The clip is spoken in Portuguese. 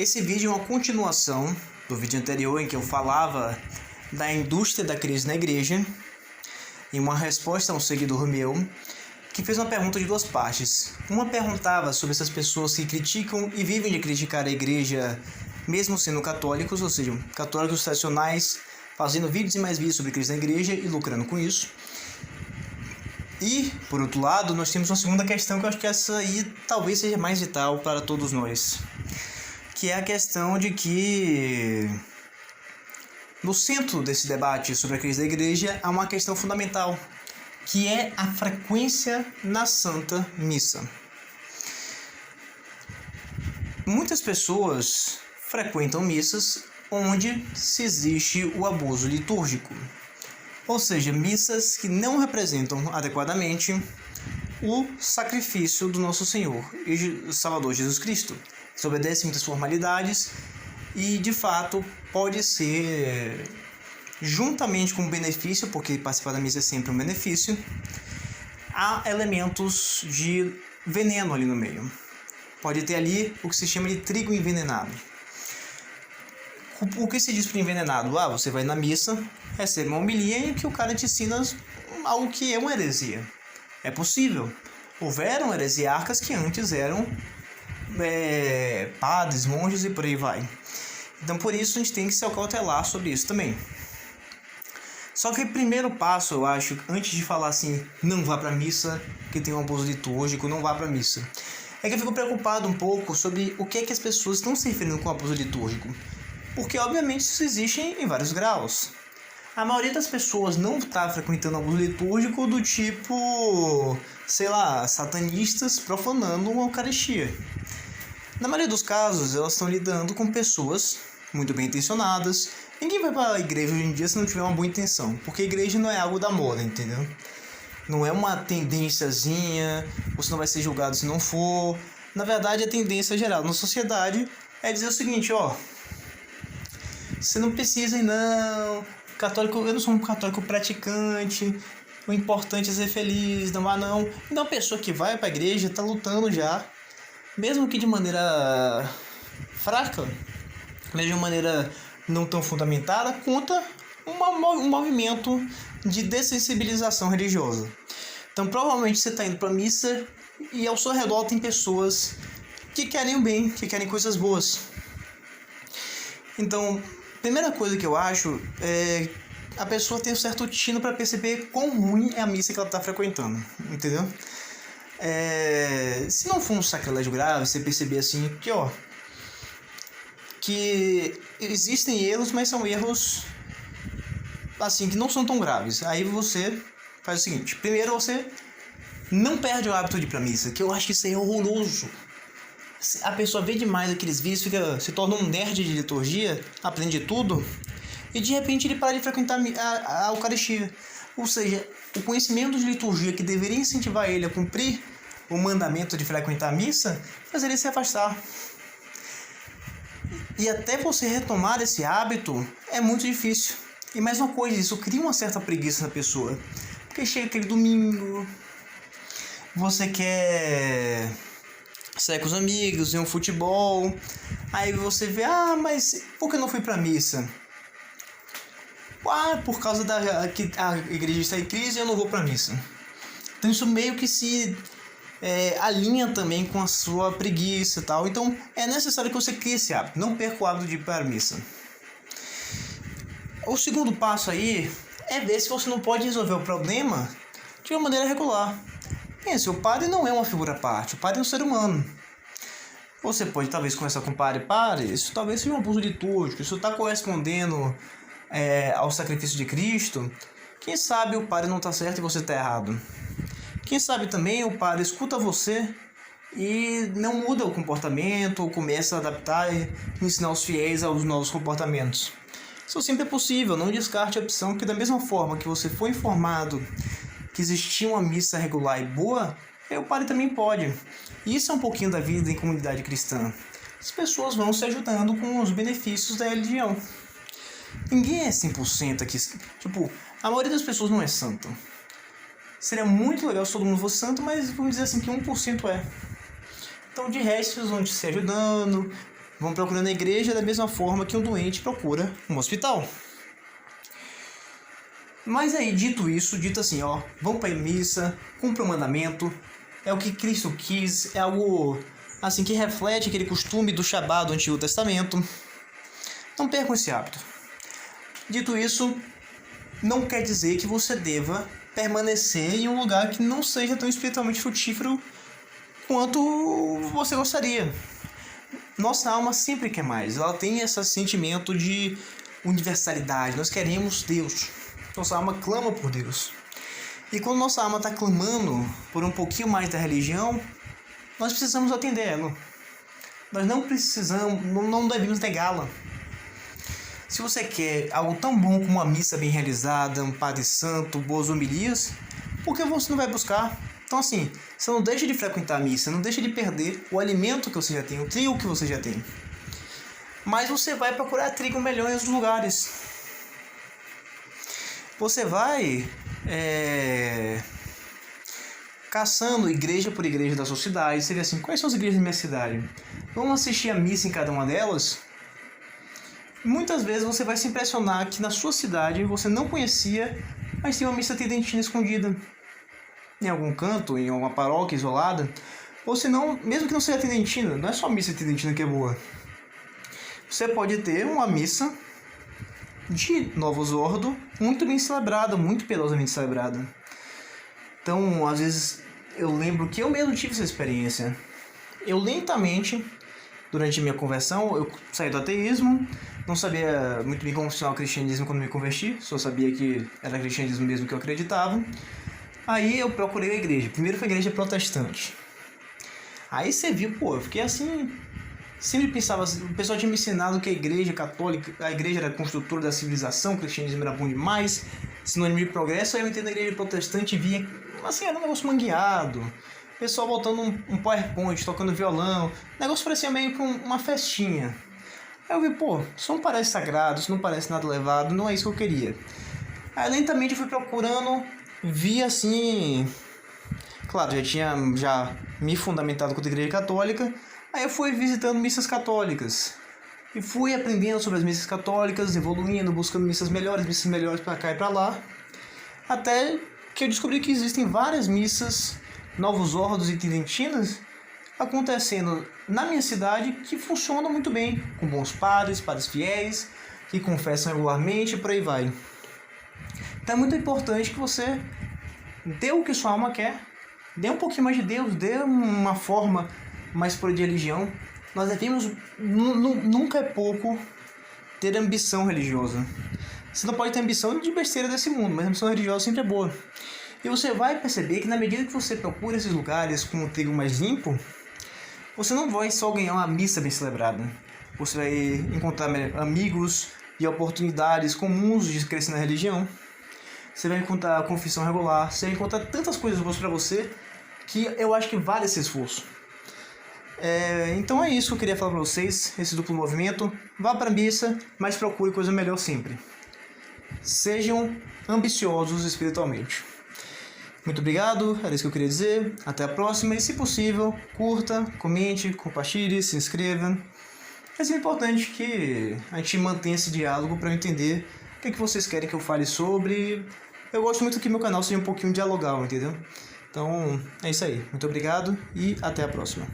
Esse vídeo é uma continuação do vídeo anterior em que eu falava da indústria da crise na igreja, em uma resposta a um seguidor meu que fez uma pergunta de duas partes. Uma perguntava sobre essas pessoas que criticam e vivem de criticar a igreja mesmo sendo católicos, ou seja, católicos tradicionais, fazendo vídeos e mais vídeos sobre crise na igreja e lucrando com isso. E, por outro lado, nós temos uma segunda questão que eu acho que essa aí talvez seja mais vital para todos nós, que é a questão de que no centro desse debate sobre a crise da igreja há uma questão fundamental, que é a frequência na Santa Missa. Muitas pessoas frequentam missas onde se existe o abuso litúrgico, ou seja, missas que não representam adequadamente o sacrifício do nosso Senhor e Salvador Jesus Cristo. Se obedece muitas formalidades e, de fato, pode ser, juntamente com o benefício, porque participar da missa é sempre um benefício, há elementos de veneno ali no meio. Pode ter ali o que se chama de trigo envenenado. O que se diz para envenenado? Você vai na missa, recebe uma homilia em que o cara te ensina algo que é uma heresia. É possível. Houveram heresiarcas que antes eram padres, monges e por aí vai. Então por isso a gente tem que se acautelar sobre isso também. Só que o primeiro passo, eu acho, antes de falar assim, não vá para a missa, que tem um abuso litúrgico, não vá para a missa, é que eu fico preocupado um pouco sobre o que é que as pessoas estão se referindo com abuso litúrgico. Porque, obviamente, isso existe em vários graus. A maioria das pessoas não está frequentando abuso litúrgico do tipo, satanistas profanando uma Eucaristia. Na maioria dos casos, elas estão lidando com pessoas muito bem intencionadas. Ninguém vai para a igreja hoje em dia se não tiver uma boa intenção, porque a igreja não é algo da moda, entendeu? Não é uma tendênciazinha, você não vai ser julgado se não for. Na verdade, a tendência geral na sociedade é dizer o seguinte, você não precisa ir não, católico, eu não sou um católico praticante, o importante é ser feliz, não vá não. Então a pessoa que vai para a igreja está lutando já, mesmo que de maneira fraca, mesmo de maneira não tão fundamentada, contra um movimento de dessensibilização religiosa. Então provavelmente você está indo para a missa e ao seu redor tem pessoas que querem o bem, que querem coisas boas. Então, primeira coisa que eu acho é a pessoa ter um certo tino para perceber quão ruim é a missa que ela está frequentando, entendeu? Se não for um sacrilégio grave, você perceber assim que existem erros, mas são erros assim que não são tão graves. Aí você faz o seguinte: primeiro você não perde o hábito de ir para missa, que eu acho que isso aí é horroroso. A pessoa vê demais aqueles vídeos, se torna um nerd de liturgia, aprende tudo, e de repente ele para de frequentar a Eucaristia. Ou seja, o conhecimento de liturgia que deveria incentivar ele a cumprir o mandamento de frequentar a missa, faz ele se afastar. E até você retomar esse hábito é muito difícil. E mais uma coisa, isso cria uma certa preguiça na pessoa. Porque chega aquele domingo, você quer sair com os amigos, ver um futebol, aí você vê, mas por que eu não fui pra missa? Por causa que a igreja está em crise e eu não vou pra missa. Então isso meio que se alinha também com a sua preguiça e tal. Então é necessário que você crie esse hábito, não perca o hábito de ir para a missa. O segundo passo aí é ver se você não pode resolver o problema de uma maneira regular. Pense, o padre não é uma figura à parte, o padre é um ser humano. Você pode talvez conversar com o padre, isso talvez seja um abuso litúrgico, isso está correspondendo ao sacrifício de Cristo. Quem sabe o padre não está certo e você está errado. Quem sabe também o padre escuta você e não muda o comportamento, ou começa a adaptar e ensinar os fiéis aos novos comportamentos. Isso sempre é possível, não descarte a opção que da mesma forma que você foi informado que existia uma missa regular e boa, o padre também pode. Isso é um pouquinho da vida em comunidade cristã. As pessoas vão se ajudando com os benefícios da religião. Ninguém é 100% aqui. A maioria das pessoas não é santa. Seria muito legal se todo mundo fosse santo, mas vamos dizer assim que 1% é. Então de resto eles vão se ajudando, vão procurando a igreja da mesma forma que um doente procura um hospital. Mas aí, dito isso, dito assim, ó, vão para a missa, cumpra o mandamento, é o que Cristo quis, é algo assim que reflete aquele costume do Shabá do Antigo Testamento. Não percam esse hábito. Dito isso, não quer dizer que você deva permanecer em um lugar que não seja tão espiritualmente frutífero quanto você gostaria. Nossa alma sempre quer mais, ela tem esse sentimento de universalidade, nós queremos Deus, nossa alma clama por Deus. E quando nossa alma está clamando por um pouquinho mais da religião, nós precisamos atender ela. Nós não precisamos, não devemos negá-la. Se você quer algo tão bom como uma missa bem realizada, um Padre Santo, boas homilias, por que você não vai buscar? Então assim, você não deixa de frequentar a missa, não deixa de perder o alimento que você já tem, o trigo que você já tem. Mas você vai procurar trigo melhor em outros lugares. Você vai caçando igreja por igreja da sua cidade. Você vê assim, quais são as igrejas da minha cidade? Vamos assistir a missa em cada uma delas? Muitas vezes você vai se impressionar que na sua cidade você não conhecia, mas tem uma missa tridentina escondida em algum canto, em alguma paróquia isolada. Ou se não, mesmo que não seja tridentina, não é só a missa tridentina que é boa. Você pode ter uma missa de Novos Ordo muito bem celebrada, muito piedosamente celebrada. Então, às vezes, eu lembro que eu mesmo tive essa experiência. Eu lentamente, durante a minha conversão, eu saí do ateísmo, não sabia muito bem como funcionava o cristianismo quando me converti, só sabia que era cristianismo mesmo que eu acreditava. Aí eu procurei a igreja. Primeiro foi a igreja protestante. Aí você viu, pô, eu fiquei assim... Sempre pensava assim, o pessoal tinha me ensinado que a igreja católica, a igreja era a construtora da civilização, o cristianismo era bom demais, sinônimo de progresso. Aí eu entrei na igreja protestante e via, assim, era um negócio mangueado. O pessoal botando um PowerPoint, tocando violão. O negócio parecia meio que uma festinha. Aí eu vi, pô, isso não parece sagrado, isso não parece nada elevado, não é isso que eu queria. Aí lentamente eu fui procurando, vi assim... Claro, já tinha me fundamentado com a igreja católica. Aí eu fui visitando missas católicas e fui aprendendo sobre as missas católicas, evoluindo, buscando missas melhores para cá e para lá, até que eu descobri que existem várias missas, Novos Ordos e tridentinas acontecendo na minha cidade que funcionam muito bem, com bons padres fiéis, que confessam regularmente e por aí vai. Então é muito importante que você dê o que sua alma quer, dê um pouquinho mais de Deus, dê uma forma mais por de religião. Nós devemos, nunca é pouco, ter ambição religiosa. Você não pode ter ambição de besteira desse mundo, mas a ambição religiosa sempre é boa. E você vai perceber que na medida que você procura esses lugares com o trigo mais limpo, você não vai só ganhar uma missa bem celebrada. Você vai encontrar amigos e oportunidades comuns de crescer na religião. Você vai encontrar a confissão regular. Você vai encontrar tantas coisas boas para você que eu acho que vale esse esforço. Então é isso que eu queria falar para vocês, esse duplo movimento. Vá para a missa, mas procure coisa melhor sempre. Sejam ambiciosos espiritualmente. Muito obrigado, era isso que eu queria dizer. Até a próxima e, se possível, curta, comente, compartilhe, se inscreva. É importante que a gente mantenha esse diálogo para eu entender o que vocês querem que eu fale sobre. Eu gosto muito que meu canal seja um pouquinho dialogal, entendeu? Então é isso aí. Muito obrigado e até a próxima.